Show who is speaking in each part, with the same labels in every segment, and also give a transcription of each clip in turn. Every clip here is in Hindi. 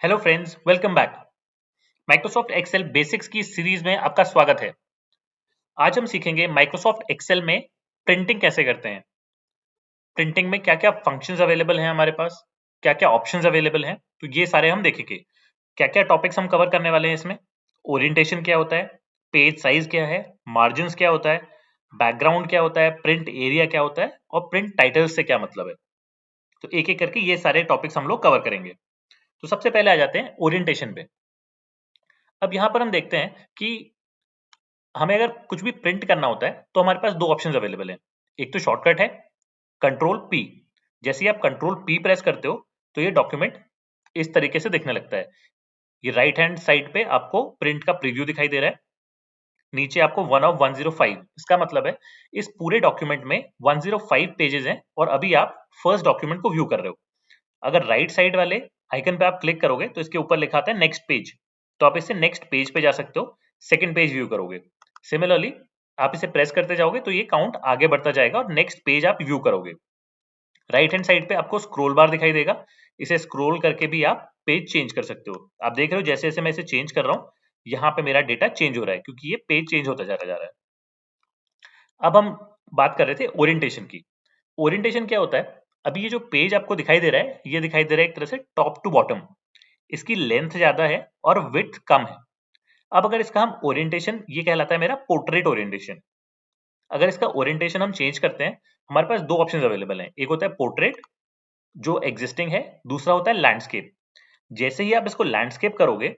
Speaker 1: Hello friends, welcome back. Microsoft Excel basics की सीरीज में आपका स्वागत है। आज हम सीखेंगे माइक्रोसॉफ्ट एक्सेल में प्रिंटिंग कैसे करते हैं। प्रिंटिंग में क्या-क्या फंक्शंस अवेलेबल हैं हमारे पास, क्या-क्या ऑप्शंस अवेलेबल हैं, तो ये सारे हम देखेंगे। क्या-क्या टॉपिक्स हम कवर करने वाले हैं इसमें। ओरिएंटेशन क्या होता है, पेज साइज क्या है, मार्जिन्स क्या होता है, बैकग्राउंड क्या होता है, प्रिंट एरिया क्या होता है और प्रिंट टाइटल्स से क्या मतलब है। तो एक-एक करके ये सारे टॉपिक्स हम लोग कवर करेंगे। तो सबसे पहले आ जाते हैं ओरिएंटेशन पे। अब यहाँ पर हम देखते हैं कि हमें अगर कुछ भी प्रिंट करना होता है तो हमारे पास दो ऑप्शंस अवेलेबल हैं। एक तो शॉर्टकट है कंट्रोल पी। जैसे ही आप कंट्रोल पी प्रेस करते हो तो ये डॉक्यूमेंट इस तरीके से दिखने लगता है। ये राइट हैंड साइड पे आपको प्रिंट का प्रीव्यू दिखाई दे रहा है। नीचे आपको 1 ऑफ 105, इसका मतलब है इस पूरे डॉक्यूमेंट में 105 पेजेस हैं और अभी आप फर्स्ट डॉक्यूमेंट को व्यू कर रहे हो। अगर राइट साइड वाले आइकन पे आप क्लिक करोगे तो इसके ऊपर लिखा आता है नेक्स्ट पेज, तो आप इससे नेक्स्ट पेज पे जा सकते हो, सेकंड पेज व्यू करोगे। सिमिलरली आप इसे प्रेस करते जाओगे तो ये काउंट आगे बढ़ता जाएगा और नेक्स्ट पेज आप व्यू करोगे। राइट हैंड साइड पे आपको स्क्रॉल बार दिखाई देगा, इसे स्क्रॉल करके भी आप पेज चेंज कर सकते हो। आप देख रहे हो जैसे जैसे मैं इसे चेंज कर रहा हूँ यहाँ पे मेरा डेटा चेंज हो रहा है क्योंकि ये पेज चेंज होता जा रहा है। अब हम बात कर रहे थे ओरिएंटेशन की। ओरिएंटेशन क्या होता है, अभी ये जो पेज आपको दिखाई दे रहा है ये दिखाई दे रहा है एक तरह से टॉप टू बॉटम। इसकी लेंथ ज्यादा है और विड्थ कम है। अब अगर इसका हम ओरिएंटेशन, ये कहलाता है मेरा पोर्ट्रेट ओरिएंटेशन। अगर इसका ओरिएंटेशन हम चेंज करते हैं, हमारे पास दो ऑप्शंस अवेलेबल हैं। एक होता है पोर्ट्रेट जो एग्जिस्टिंग है, दूसरा होता है लैंडस्केप। जैसे ही आप इसको लैंडस्केप करोगे,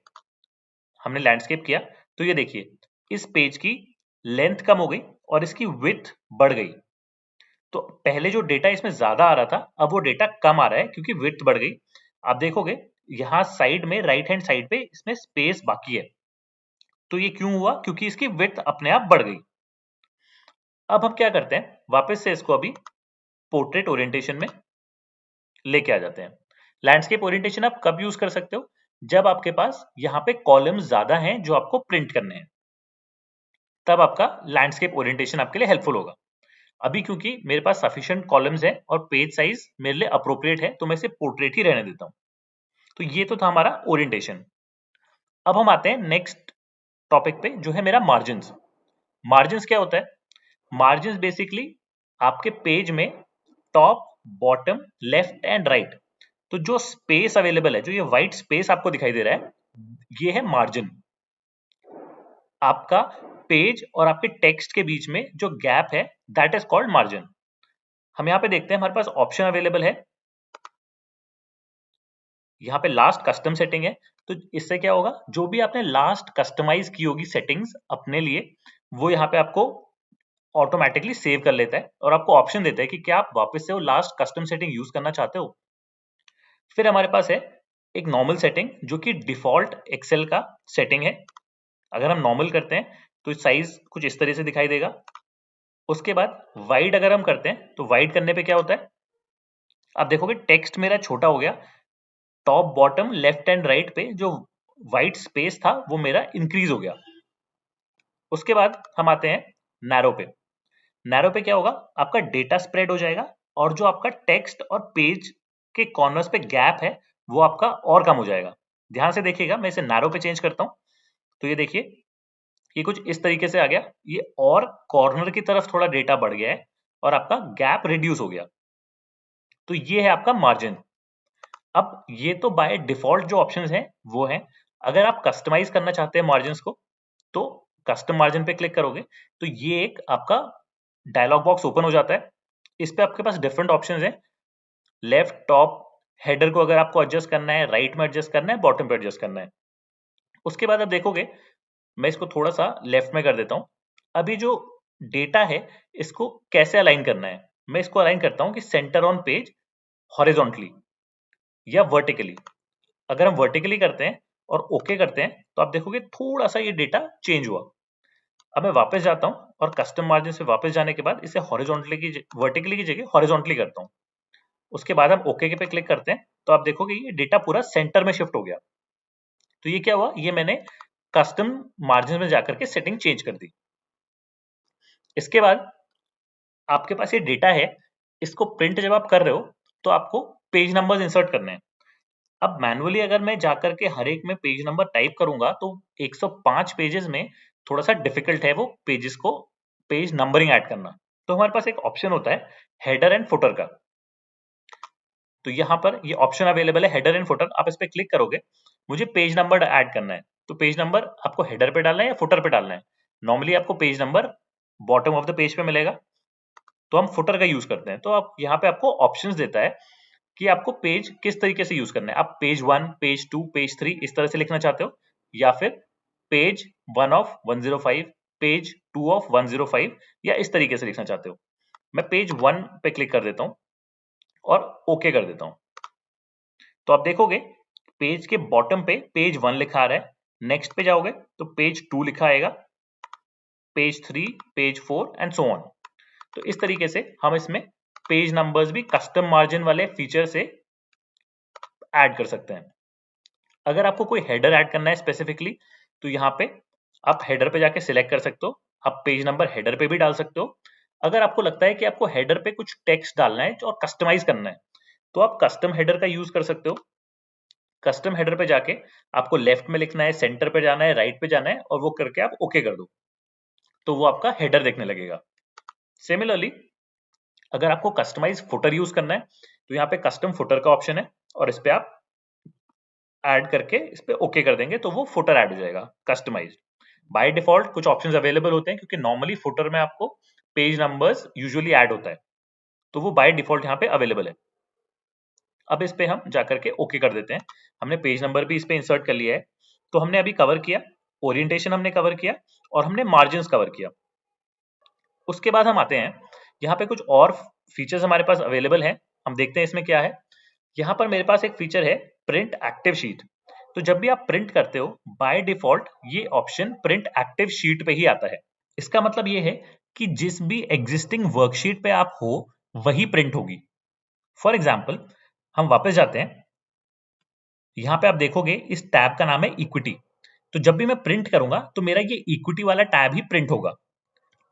Speaker 1: हमने लैंडस्केप किया तो ये देखिए इस पेज की लेंथ कम हो गई और इसकी विड्थ बढ़ गई। तो पहले जो डेटा इसमें ज्यादा आ रहा था अब वो डेटा कम आ रहा है क्योंकि विड्थ बढ़ गई। आप देखोगे यहाँ साइड में राइट हैंड साइड पे इसमें स्पेस बाकी है। तो ये क्यों हुआ, क्योंकि इसकी विड्थ अपने आप बढ़ गई। अब हम क्या करते हैं, वापस से इसको अभी पोर्ट्रेट ओरिएंटेशन में लेके आ जाते हैं। लैंडस्केप ओरिएंटेशन आप कब यूज कर सकते हो, जब आपके पास यहाँ पे कॉलम्स ज्यादा हैं जो आपको प्रिंट करने हैं, तब आपका लैंडस्केप ओरिएंटेशन आपके लिए हेल्पफुल होगा। अभी क्योंकि मेरे पास सफिशिएंट कॉलम्स है और पेज साइज मेरे लिए अप्रोप्रिएट है तो मैं इसे पोर्ट्रेट ही रहने देता हूँ। तो ये तो था हमारा ओरिएंटेशन। अब हम आते हैं नेक्स्ट टॉपिक पे जो है मेरा मार्जिन्स। मार्जिन्स क्या होता है, मार्जिन्स बेसिकली आपके पेज में top, bottom, left and right, तो जो स्पेस अवेलेबल है, जो ये व्हाइट स्पेस आपको दिखाई दे रहा है, ये है मार्जिन। आपका पेज और आपके टेक्स्ट के बीच में जो गैप है दैट इज कॉल्ड मार्जिन। हम यहाँ पे देखते हैं हमारे पास ऑप्शन अवेलेबल है। यहाँ पे लास्ट कस्टम सेटिंग है, तो इससे क्या होगा, जो भी आपने लास्ट कस्टमाइज की होगी सेटिंग्स अपने लिए, वो यहाँ पे आपको ऑटोमेटिकली सेव कर लेता है और आपको ऑप्शन देता है कि क्या आप वापस से वो लास्ट कस्टम सेटिंग यूज करना चाहते हो। फिर हमारे पास है एक नॉर्मल सेटिंग जो कि डिफॉल्ट एक्सेल का सेटिंग है। अगर हम नॉर्मल करते हैं तो साइज कुछ इस तरह से दिखाई देगा। उसके बाद वाइड अगर हम करते हैं तो वाइड करने पे क्या होता है, आप देखोगे टेक्स्ट मेरा छोटा हो गया, top, bottom, left and right पे जो व्हाइट स्पेस था वो मेरा इंक्रीज हो गया। उसके बाद हम आते हैं नैरो पे। नैरो पे क्या होगा, आपका डेटा स्प्रेड हो जाएगा और जो आपका टेक्स्ट और पेज के कॉर्नर्स पे गैप है वो आपका और कम हो जाएगा। ध्यान से देखिएगा, मैं इसे नैरो पे चेंज करता हूं तो ये देखिए ये कुछ इस तरीके से आ गया, ये और कॉर्नर की तरफ थोड़ा डेटा बढ़ गया है और आपका गैप रिड्यूस हो गया। तो ये है आपका मार्जिन। अब ये तो बाय डिफॉल्ट जो ऑप्शंस हैं वो हैं। अगर आप कस्टमाइज करना चाहते हैं मार्जिन्स को तो कस्टम मार्जिन पे क्लिक करोगे तो ये एक आपका डायलॉग बॉक्स ओपन हो जाता है। इस पे आपके पास डिफरेंट ऑप्शंस हैं, लेफ्ट, टॉप, हेडर को अगर आपको एडजस्ट करना है, राइट में एडजस्ट करना है, बॉटम पे एडजस्ट करना है। उसके बाद आप देखोगे, मैं इसको थोड़ा सा लेफ्ट में कर देता हूँ। अभी जो डेटा है इसको कैसे अलाइन करना है, मैं इसको अलाइन करता हूँ कि सेंटर ऑन पेज हॉरिजॉन्टली या वर्टिकली। अगर हम वर्टिकली करते हैं और ओके करते हैं तो आप देखोगे थोड़ा सा ये डेटा चेंज हुआ। अब मैं वापस जाता हूँ और कस्टम मार्जिन से वापस जाने के बाद इसे हॉरिजॉन्टली की वर्टिकली की जगह हॉरिजॉन्टली करता हूँ। उसके बाद हम ओके पे क्लिक करते हैं तो आप देखोगे ये डेटा पूरा सेंटर में शिफ्ट हो गया। तो ये क्या हुआ, ये मैंने कस्टम मार्जिन में जाकर के सेटिंग चेंज कर दी। इसके बाद आपके पास ये डेटा है, इसको प्रिंट जब आप कर रहे हो तो आपको पेज नंबर्स इंसर्ट करने हैं। अब मैनुअली अगर मैं जाकर के हर एक में पेज नंबर टाइप करूंगा तो 105 पेजेस में थोड़ा सा डिफिकल्ट है वो पेजेस को पेज नंबरिंग ऐड करना। तो हमारे पास एक ऑप्शन होता है हेडर एंड फुटर का। तो यहाँ पर ये ऑप्शन अवेलेबल है हेडर एंड फुटर, आप इस पे क्लिक करोगे, मुझे पेज नंबर ऐड करना है। तो पेज नंबर आपको हेडर पे डालना है या फुटर पे डालना है? नॉर्मली आपको page number bottom of the page पे मिलेगा, तो हम फुटर का यूज करते हैं। तो आप यहाँ पे आपको ऑप्शंस देता है कि आपको पेज किस तरीके से यूज करना है। आप पेज 1, पेज 2, पेज 3 इस तरह से लिखना चाहते हो, या फिर पेज 1 ऑफ 105, पेज 2 ऑफ 105, या इस तरीके से लिखना चाहते हो। मैं पेज 1 पे क्लिक कर देता हूँ और ओके कर देता हूँ। तो आप देखोगे पेज के बॉटम पे पेज 1 लिखा आ रहा है, नेक्स्ट पे जाओगे तो पेज 2 लिखा आएगा, page 3, page 4 and so on. तो इस तरीके से हम इसमें पेज नंबर्स भी कस्टम मार्जिन वाले फीचर से ऐड कर सकते हैं। अगर आपको कोई हेडर ऐड करना है स्पेसिफिकली, तो यहाँ पे आप हेडर पे जाके सिलेक्ट कर सकते हो, आप पेज नंबर हेडर पे भी डाल सकते हो। अगर आपको लगता है कि आपको हेडर पे कुछ टेक्स्ट डालना है और कस्टमाइज करना है, तो आप कस्टम हेडर का यूज कर सकते हो। कस्टम हेडर पे जाके आपको लेफ्ट में लिखना है, सेंटर पे जाना है, राइट पे जाना है, और वो करके आप ओके कर दो, तो वो आपका हेडर देखने लगेगा। सिमिलरली अगर आपको कस्टमाइज फुटर यूज करना है, तो यहाँ पे कस्टम फुटर का ऑप्शन है, और इस पे आप ऐड करके इस पे ओके कर देंगे तो वो फुटर ऐड हो जाएगा कस्टमाइज्ड। बाय डिफॉल्ट कुछ ऑप्शंस अवेलेबल होते हैं, क्योंकि नॉर्मली फुटर में आपको पेज नंबर्स यूजुअली ऐड होता है, तो वो बाय डिफॉल्ट यहाँ पे अवेलेबल है। अब इस पे हम जाकर के ओके कर देते हैं। हमने पेज नंबर भी इस पे इंसर्ट कर लिया है। तो हमने अभी कवर किया, ओरिएंटेशन हमने कवर किया, और हमने मार्जिन्स कवर किया। उसके बाद हम आते हैं, यहाँ पे कुछ और फीचर्स हमारे पास अवेलेबल हैं। हम देखते हैं इसमें क्या है। यहाँ पर मेरे पास एक फीचर है प्रिंट एक्टिव शीट। तो जब भी आप प्रिंट करते हो, बाय डिफॉल्ट ये ऑप्शन प्रिंट एक्टिव शीट पे ही आता है। इसका मतलब ये है कि जिस भी एग्जिस्टिंग वर्कशीट पे आप हो वही प्रिंट होगी। फॉर एग्जाम्पल हम वापस जाते हैं, यहाँ पे आप देखोगे इस टैब का नाम है इक्विटी। तो जब भी मैं प्रिंट करूंगा तो मेरा ये इक्विटी वाला टैब ही प्रिंट होगा।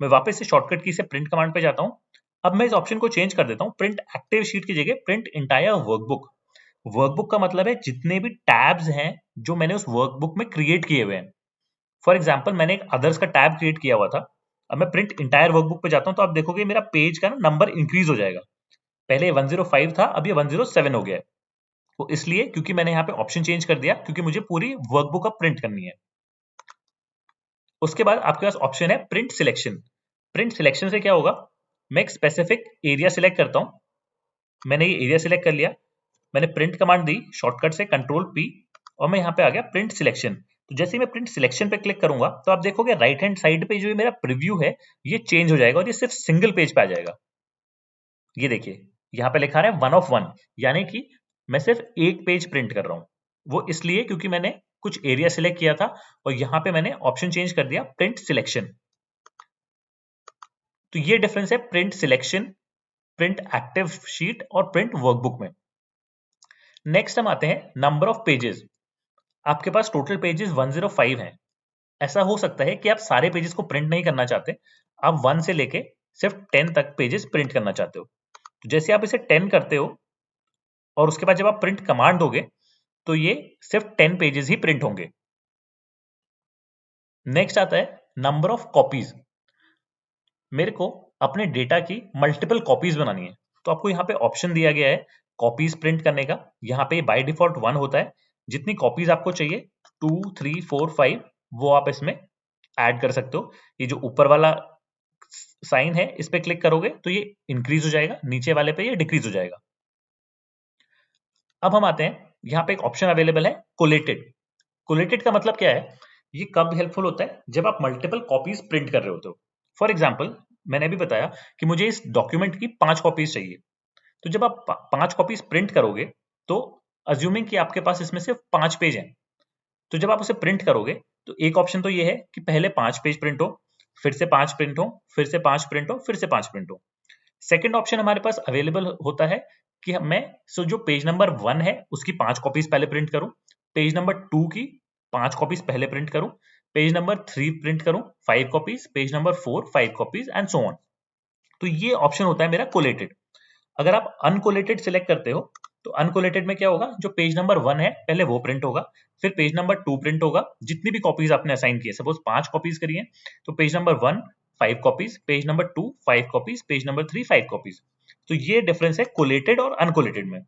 Speaker 1: मैं वापस से शॉर्टकट की से प्रिंट कमांड पे जाता हूँ। अब मैं इस ऑप्शन को चेंज कर देता हूँ, प्रिंट एक्टिव शीट की जगह प्रिंट इंटायर वर्कबुक। वर्कबुक का मतलब है जितने भी टैब्स हैं जो मैंने उस वर्कबुक में क्रिएट किए हुए हैं। फॉर एग्जाम्पल मैंने एक अदर्स का टैब क्रिएट किया हुआ था। अब मैं प्रिंट इंटायर वर्कबुक पे जाता हूँ, तो आप देखोगे मेरा पेज का ना नंबर इंक्रीज हो जाएगा। पहले 105 था, अब ये 107 हो गया है। वो इसलिए क्योंकि मैंने यहाँ पे ऑप्शन चेंज कर दिया, क्योंकि मुझे पूरी वर्कबुक अब प्रिंट करनी है। उसके बाद आपके पास ऑप्शन है प्रिंट सिलेक्शन। प्रिंट सिलेक्शन से क्या होगा, मैं एक स्पेसिफिक एरिया सिलेक्ट करता हूं। मैंने ये एरिया सिलेक्ट कर लिया, मैंने प्रिंट कमांड दी शॉर्टकट से कंट्रोल पी, और मैं यहाँ पे आ गया प्रिंट सिलेक्शन। तो जैसे ही मैं प्रिंट सिलेक्शन पे क्लिक करूंगा तो आप देखोगे राइट हैंड साइड पे जो मेरा प्रीव्यू है ये चेंज हो जाएगा, और ये सिर्फ सिंगल पेज पे आ जाएगा। ये देखिए यहाँ पे लिखा है 1 of 1, यानी कि मैं सिर्फ एक पेज प्रिंट कर रहा हूँ। वो इसलिए क्योंकि मैंने कुछ एरिया सिलेक्ट किया था, और यहाँ पे मैंने ऑप्शन चेंज कर दिया प्रिंट सिलेक्शन। तो ये डिफरेंस है print selection, print active sheet और प्रिंट वर्कबुक में। नेक्स्ट हम आते हैं नंबर ऑफ पेजेस। आपके पास टोटल पेजेस 105 हैं। ऐसा हो सकता है कि आप सारे पेजेस को प्रिंट नहीं करना चाहते, आप 1 से लेके सिर्फ 10 तक पेजेस प्रिंट करना चाहते हो। तो जैसे आप इसे 10 करते हो और उसके बाद जब आप प्रिंट कमांड दोगे तो ये सिर्फ 10 पेजेस ही प्रिंट होंगे। नेक्स्ट आता है नंबर ऑफ कॉपीज। मेरे को अपने डेटा की मल्टीपल कॉपीज बनानी है, तो आपको यहाँ पे ऑप्शन दिया गया है कॉपीज प्रिंट करने का। यहाँ पे बाय डिफॉल्ट 1 होता है। जितनी कॉपीज आपको चाहिए 2, 3, 4, 5 वो आप इसमें ऐड कर सकते हो। ये जो ऊपर वाला साइन है इस पे क्लिक करोगे तो ये इंक्रीज हो जाएगा, नीचे वाले पे ये डिक्रीज हो जाएगा। अब हम आते हैं, यहाँ पे एक ऑप्शन अवेलेबल है कोलेटेड। कोलेटेड का मतलब क्या है, ये कब हेल्पफुल होता है, जब आप मल्टीपल कॉपीज प्रिंट कर रहे होते हो। फॉर एग्जाम्पल मैंने अभी बताया कि मुझे इस डॉक्यूमेंट की 5 कॉपीज चाहिए। तो जब आप 5 कॉपीज प्रिंट करोगे, तो अज्यूमिंग कि आपके पास इसमें सिर्फ 5 पेज हैं, तो जब आप उसे प्रिंट करोगे तो एक ऑप्शन तो ये है कि पहले 5 पेज प्रिंट हो, फिर से 5 प्रिंट हो, फिर से 5 प्रिंट हो, फिर से 5 प्रिंट हो। सेकेंड ऑप्शन हमारे पास अवेलेबल होता है कि मैं जो पेज नंबर 1 है उसकी 5 कॉपीज पहले प्रिंट करूं, पेज नंबर 2 की 5 कॉपीज पहले प्रिंट करूं, पेज नंबर 3 प्रिंट करूं 5 copies, page number 4 5 copies and so on. तो ये ऑप्शन होता है मेरा कोलेटेड। अगर आप अनकोलेटेड सिलेक्ट करते हो तो अनकोलेटेड में क्या होगा, जो पेज नंबर 1 है पहले वो प्रिंट होगा, फिर पेज नंबर 2 प्रिंट होगा, जितनी भी कॉपीज आपने असाइन की है, सपोज 5 कॉपीज करी है तो page number 1 5 copies, page number 2 5 copies, page number 3 5 copies. तो ये डिफरेंस है कोलेटेड और अनकोलेटेड में।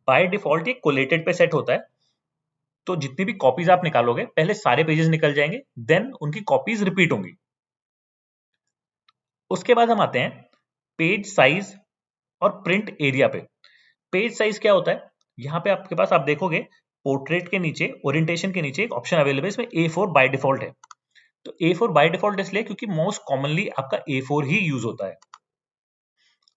Speaker 1: बाय डिफॉल्ट ये कोलेटेड पे सेट होता है, तो जितनी भी कॉपीज आप निकालोगे पहले सारे पेजेस निकल जाएंगे, देन उनकी कॉपीज रिपीट होंगी। उसके बाद हम आते हैं पेज साइज और प्रिंट एरिया पे। पेज साइज क्या होता है, यहाँ पे आपके पास आप देखोगे पोर्ट्रेट के नीचे, ओरिएंटेशन के नीचे एक ऑप्शन अवेलेबल है, इसमें A4 बाय डिफॉल्ट है। तो A4 बाय डिफॉल्ट इसलिए क्योंकि मोस्ट कॉमनली आपका A4 ही यूज होता है।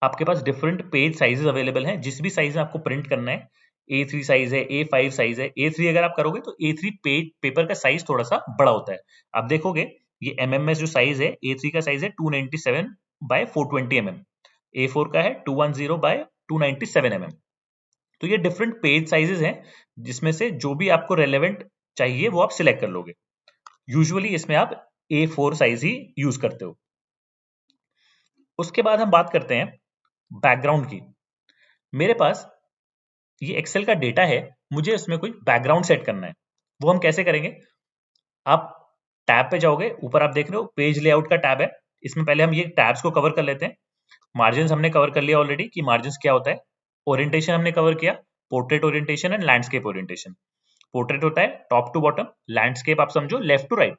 Speaker 1: आपके पास डिफरेंट पेज साइजेस अवेलेबल हैं, जिस भी साइज में आपको प्रिंट करना है, A3 साइज है, A5 साइज है। A3 अगर आप करोगे तो A3 पेज पेपर का साइज थोड़ा सा बड़ा होता है। आप देखोगे ये MMS जो साइज है, A3 का साइज है 297 बाय 420 mm, A4 का है 210 बाय 297 mm। तो ये डिफरेंट पेज साइजेस हैं, जिसमें से जो भी आपको रेलेवेंट चाहिए वो आप सिलेक्ट कर लोगे। यूजुअली इसमें आप A4 साइज ही यूज करते हो। उसके बाद हम बात करते हैं बैकग्राउंड की। मेरे पास ये एक्सेल का डेटा है, मुझे इसमें कोई बैकग्राउंड सेट करना है। वो हम कैसे करेंगे, आप टैब पे जाओगे, ऊपर आप देख रहे हो पेज लेआउट का टैब है, इसमें पहले हम ये टैब्स को कवर कर लेते हैं। मार्जिन हमने कवर कर लिया ऑलरेडी कि मार्जिन क्या होता है। ओरिएंटेशन हमने कवर किया, portrait orientation and landscape orientation. Portrait होता है टॉप टू बॉटम, लैंडस्केप आप समझो लेफ्ट टू राइट।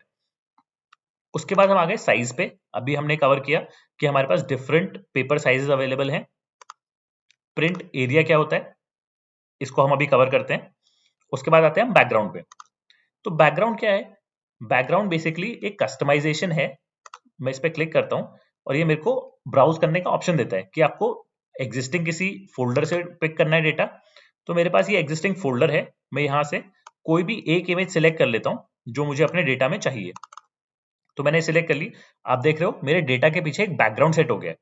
Speaker 1: उसके बाद हम आ गए साइज पे। अभी हमने कवर किया कि हमारे पास डिफरेंट पेपर साइजेस अवेलेबल हैं। प्रिंट एरिया क्या होता है, इसको हम अभी कवर करते हैं। उसके बाद आते हैं हम बैकग्राउंड पे। तो बैकग्राउंड क्या है, बैकग्राउंड बेसिकली एक कस्टमाइजेशन है। मैं इस पे क्लिक करता हूं और ये मेरे को ब्राउज करने का ऑप्शन देता है कि आपको एग्जिस्टिंग किसी फोल्डर से पिक करना है डेटा। तो मेरे पास ये एग्जिस्टिंग फोल्डर है, मैं यहां से कोई भी एक इमेज सिलेक्ट कर लेता हूं जो मुझे अपने डेटा में चाहिए। तो मैंने सिलेक्ट कर ली, आप देख रहे हो मेरे डेटा के पीछे एक बैकग्राउंड सेट हो गया है।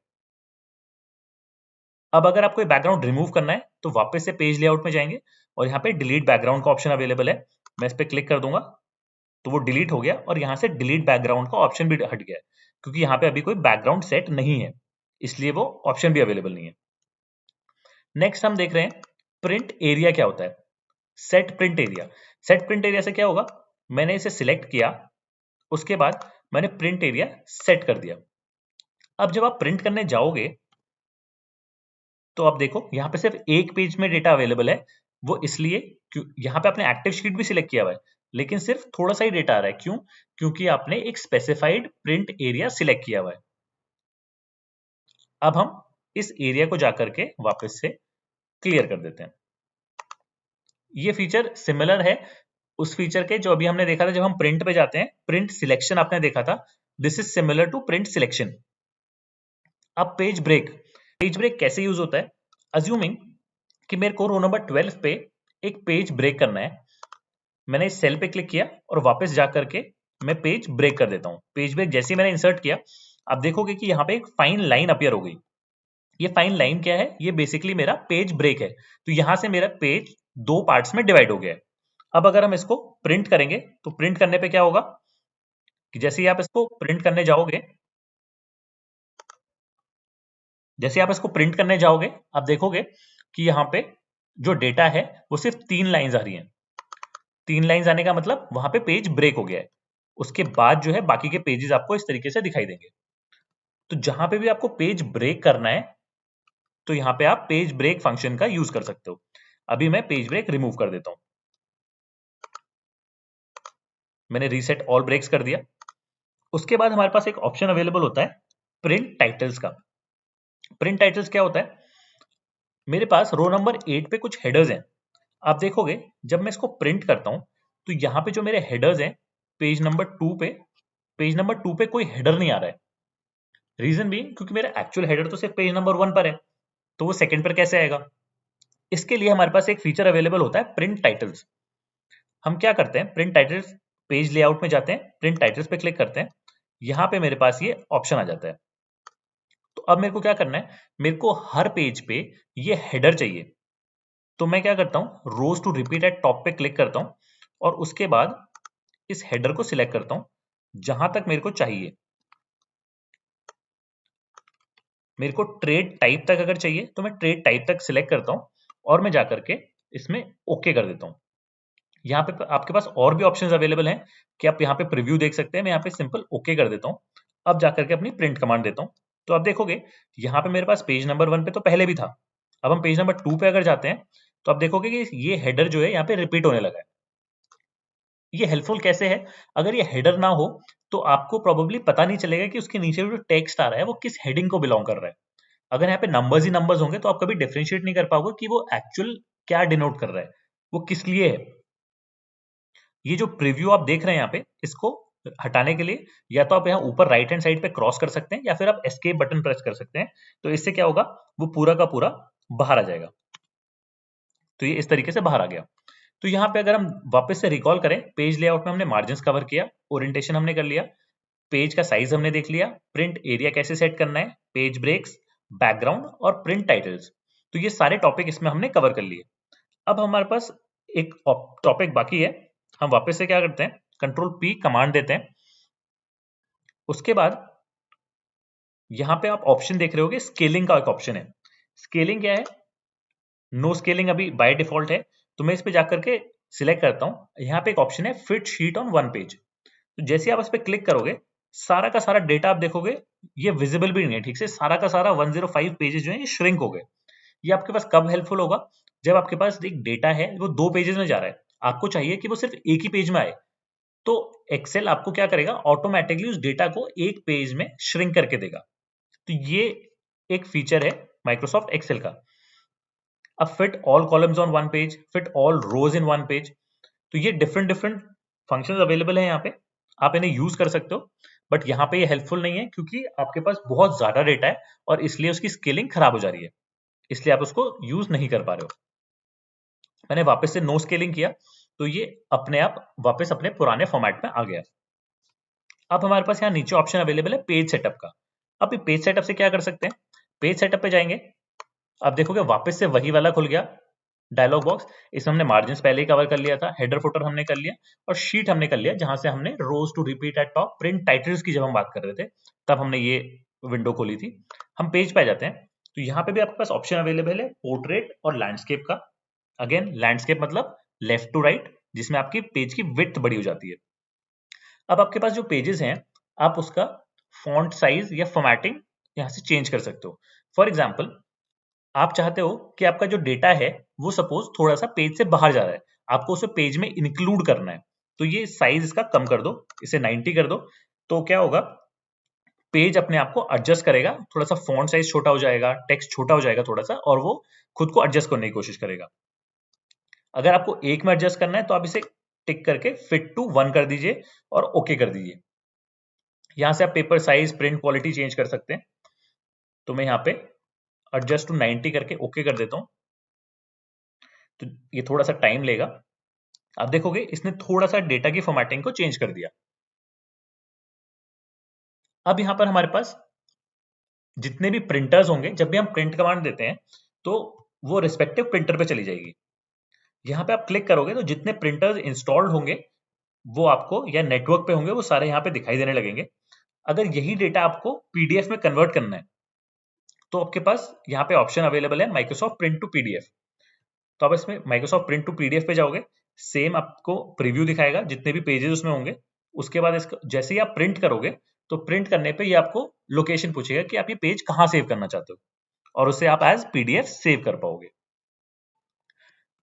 Speaker 1: अब अगर आपको बैकग्राउंड रिमूव करना है तो वापस से पेज लेआउट में जाएंगे और यहाँ पे डिलीट बैकग्राउंड का ऑप्शन अवेलेबल है। मैं इस पर क्लिक कर दूंगा तो वो डिलीट हो गया और यहाँ से डिलीट बैकग्राउंड का ऑप्शन भी हट गया है, क्योंकि यहाँ पे अभी कोई बैकग्राउंड सेट नहीं है, इसलिए वो ऑप्शन भी अवेलेबल नहीं है। नेक्स्ट हम देख रहे हैं प्रिंट एरिया क्या होता है। Set print area. Set print area से क्या होगा, मैंने इसे सिलेक्ट किया, उसके बाद मैंने प्रिंट एरिया सेट कर दिया। अब जब आप प्रिंट करने जाओगे तो आप देखो यहाँ पे सिर्फ एक पेज में डेटा अवेलेबल है। वो इसलिए यहाँ पे आपने एक्टिव शीट भी सिलेक्ट किया हुआ है, लेकिन सिर्फ थोड़ा सा ही डेटा आ रहा है। क्यों, क्योंकि आपने एक स्पेसिफाइड प्रिंट एरिया सिलेक्ट किया हुआ है। अब हम इस एरिया को जाकर के वापस से क्लियर कर देते हैं। ये फीचर सिमिलर है उस फीचर के जो अभी हमने देखा था जब हम प्रिंट पे जाते हैं, प्रिंट सिलेक्शन आपने देखा था। This is similar to print selection. अब पेज ब्रेक। पेज ब्रेक कैसे यूज होता है, अज्यूमिंग कि मेरे को रो नंबर 12 पे एक पेज ब्रेक करना है। मैंने इस सेल पे क्लिक किया और वापस जा करके मैं पेज ब्रेक कर देता हूं। पेज ब्रेक जैसे ही मैंने इंसर्ट किया, आप देखोगे कि यहाँ पे एक फाइन लाइन अपीयर हो गई। ये फाइन लाइन क्या है, ये बेसिकली मेरा पेज ब्रेक है। तो यहां से मेरा पेज दो पार्ट्स में डिवाइड हो गया है। अब अगर हम इसको प्रिंट करेंगे तो प्रिंट करने पे क्या होगा कि जैसे ही आप इसको प्रिंट करने जाओगे, जैसे आप इसको प्रिंट करने जाओगे आप देखोगे कि यहाँ पे जो डेटा है वो सिर्फ 3 लाइंस आ रही हैं। 3 लाइंस आने का मतलब वहां पे पेज ब्रेक हो गया है। उसके बाद जो है बाकी के पेजेस आपको इस तरीके से दिखाई देंगे। तो जहां पे भी आपको पेज ब्रेक करना है तो यहाँ पे आप पेज ब्रेक फंक्शन का यूज कर सकते हो। अभी मैं पेज ब्रेक रिमूव कर देता हूं। मैंने रीसेट ऑल ब्रेक्स कर दिया। उसके बाद हमारे पास एक ऑप्शन अवेलेबल होता है प्रिंट टाइटल्स का। प्रिंट टाइटल्स क्या होता है, मेरे पास रो नंबर 8 पे कुछ हेडर्स हैं। आप देखोगे जब मैं इसको प्रिंट करता हूं तो यहाँ पे जो मेरे हेडर्स हैं पेज नंबर 2 पे, पेज नंबर 2 पे कोई हेडर नहीं आ रहा है। रीजन भी क्योंकि मेरा एक्चुअल हेडर तो सिर्फ पेज नंबर 1 पर है, तो वो सेकंड पर कैसे आएगा। इसके लिए हमारे पास एक फीचर अवेलेबल होता है प्रिंट टाइटल्स। हम क्या करते हैं, प्रिंट टाइटल्स पेज लेआउट में जाते हैं, प्रिंट टाइटल्स पे क्लिक करते हैं, यहां पे मेरे पास ये ऑप्शन आ जाता है। तो अब मेरे को क्या करना है, मेरे को हर पेज पे ये हेडर चाहिए। तो मैं क्या करता हूं, रोज टू रिपीट एट टॉप पे क्लिक करता हूं और उसके बाद इस हेडर को सिलेक्ट करता हूं जहां तक मेरे को चाहिए। मेरे को ट्रेड टाइप तक अगर चाहिए तो मैं ट्रेड टाइप तक सिलेक्ट करता हूं और मैं जाकर के इसमें ओके कर देता हूँ। यहाँ पे आपके पास और भी ऑप्शंस अवेलेबल हैं कि आप यहाँ पे प्रीव्यू देख सकते हैं। मैं यहाँ पे सिंपल ओके कर देता हूँ। अब जाकर के अपनी प्रिंट कमांड देता हूँ, तो आप देखोगे यहाँ पे मेरे पास पेज नंबर 1 पे तो पहले भी था। अब हम पेज नंबर 2 पे अगर जाते हैं तो आप देखोगे कि ये हेडर जो है यहाँ पे रिपीट होने लगा है। ये हेल्पफुल कैसे है? अगर ये हेडर ना हो तो आपको प्रोबेबली पता नहीं चलेगा कि उसके नीचे जो टेक्स्ट आ रहा है वो किस हेडिंग को बिलोंग कर रहा है। अगर यहाँ पे नंबर्स ही नंबर्स होंगे तो आप कभी डिफरेंशिएट नहीं कर पाओगे कि वो एक्चुअल क्या डिनोट कर रहा है, वो किस लिए है। ये जो प्रीव्यू आप देख रहे हैं यहाँ पे, इसको हटाने के लिए या तो आप यहाँ ऊपर राइट हैंड साइड पे क्रॉस कर सकते हैं या फिर आप एस्केप बटन प्रेस कर सकते हैं। तो इससे क्या होगा, वो पूरा का पूरा बाहर आ जाएगा। तो ये इस तरीके से बाहर आ गया। तो यहाँ पे अगर हम वापस से रिकॉल करें, पेज लेआउट में हमने मार्जिन कवर किया, ओरिएंटेशन हमने कर लिया, पेज का साइज हमने देख लिया, प्रिंट एरिया कैसे सेट करना है, पेज ब्रेक्स, बैकग्राउंड और प्रिंट टाइटल्स। तो ये सारे टॉपिक इसमें हमने कवर कर लिए। अब हमारे पास एक टॉपिक बाकी है। हम वापस से क्या करते हैं, कंट्रोल पी कमांड देते हैं। उसके बाद यहाँ पे आप ऑप्शन देख रहे होगे, स्केलिंग का एक ऑप्शन है। स्केलिंग क्या है? नो स्केलिंग अभी बाय डिफॉल्ट है, तो मैं इस पे जाकर के सिलेक्ट करता हूँ। यहाँ पे एक ऑप्शन है fit sheet on one page. तो जैसे आप इस पे क्लिक करोगे, सारा का सारा डेटा आप देखोगे ये विजिबल भी नहीं है ठीक से। सारा का सारा 105 पेजेस जो है ये श्रिंक हो गए। ये आपके पास कब हेल्पफुल होगा? जब आपके पास एक डेटा है वो 2 पेजेस में जा रहा है, आपको चाहिए कि वो सिर्फ एक ही पेज में आए, तो एक्सेल आपको क्या करेगा, ऑटोमेटिकली उस डेटा को एक पेज में श्रिंक करके देगा। तो ये एक फीचर है माइक्रोसॉफ्ट एक्सेल का। अब fit all columns on one page, fit all rows in one page. तो ये डिफरेंट डिफरेंट फंक्शंस अवेलेबल है यहाँ पे, आप इन्हें यूज कर सकते हो। बट यहाँ पे ये हेल्पफुल नहीं है क्योंकि आपके पास बहुत ज्यादा डेटा है और इसलिए उसकी स्केलिंग खराब हो जा रही है, इसलिए आप उसको यूज नहीं कर पा रहे हो। मैंने वापस से नो स्केलिंग किया तो ये अपने आप वापस अपने पुराने फॉर्मेट में आ गया। अब हमारे पास यहाँ नीचे ऑप्शन अवेलेबल है पेज सेटअप का। अब ये पेज सेटअप से क्या कर सकते हैं, पेज सेटअप पे जाएंगे, अब देखोगे वापस से वही वाला खुल गया डायलॉग बॉक्स। इसमें हमने मार्जिन पहले ही कवर कर लिया था, हेडर फुटर हमने कर लिया और शीट हमने कर लिया, जहां से हमने rows to repeat at top print titles की जब हम बात कर रहे थे तब हमने ये विंडो खोली थी। हम पेज पे जाते हैं तो यहाँ पे भी आपके पास ऑप्शन अवेलेबल है पोर्ट्रेट और लैंडस्केप का। अगेन लैंडस्केप मतलब लेफ्ट टू राइट, जिसमें आपकी पेज की विड्थ बड़ी हो जाती है। अब आपके पास जो पेजेस हैं, आप उसका फॉन्ट साइज या फॉर्मेटिंग यहाँ से चेंज कर सकते हो। फॉर एग्जाम्पल, आप चाहते हो कि आपका जो डेटा है वो सपोज थोड़ा सा पेज से बाहर जा रहा है, आपको उसे पेज में इंक्लूड करना है, तो ये साइज इसका कम कर दो, इसे 90 कर दो। तो क्या होगा, पेज अपने आप को एडजस्ट करेगा, थोड़ा सा फॉन्ट साइज छोटा हो जाएगा, टेक्स्ट छोटा हो जाएगा थोड़ा सा, और वो खुद को एडजस्ट करने की कोशिश करेगा। अगर आपको एक में एडजस्ट करना है तो आप इसे टिक करके फिट टू 1 कर दीजिए और ओके कर दीजिए। यहां से आप paper size, print quality change कर सकते हैं। तो मैं यहाँ पे एडजस्ट टू 90 करके ओके कर देता हूं। तो ये थोड़ा सा टाइम लेगा। आप देखोगे इसने थोड़ा सा डेटा की फॉर्मेटिंग को चेंज कर दिया। अब यहां पर हमारे पास जितने भी प्रिंटर्स होंगे, जब भी हम प्रिंट कमांड देते हैं तो वो रिस्पेक्टिव प्रिंटर पे चली जाएगी। यहाँ पे आप क्लिक करोगे तो जितने प्रिंटर्स इंस्टॉल्ड होंगे वो आपको, या नेटवर्क पे होंगे, वो सारे यहाँ पे दिखाई देने लगेंगे। अगर यही डेटा आपको पीडीएफ में कन्वर्ट करना है तो आपके पास यहाँ पे ऑप्शन अवेलेबल है माइक्रोसॉफ्ट प्रिंट टू पीडीएफ। तो आप इसमें माइक्रोसॉफ्ट प्रिंट टू पीडीएफ पे जाओगे, सेम आपको प्रीव्यू दिखाएगा जितने भी पेजेस उसमें होंगे। उसके बाद इसको जैसे ही आप प्रिंट करोगे तो प्रिंट करने पे ये आपको लोकेशन पूछेगा कि आप ये पेज कहाँ सेव करना चाहते हो, और उसे आप एज पीडीएफ सेव कर पाओगे।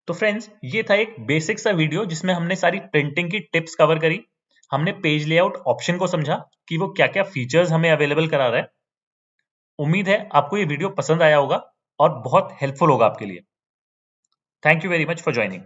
Speaker 1: तो फ्रेंड्स, ये था एक बेसिक सा वीडियो जिसमें हमने सारी प्रिंटिंग की टिप्स कवर करी। हमने पेज लेआउट ऑप्शन को समझा कि वो क्या क्या फीचर्स हमें अवेलेबल करा रहा है। उम्मीद है आपको ये वीडियो पसंद आया होगा और बहुत हेल्पफुल होगा आपके लिए। Thank you very much for joining.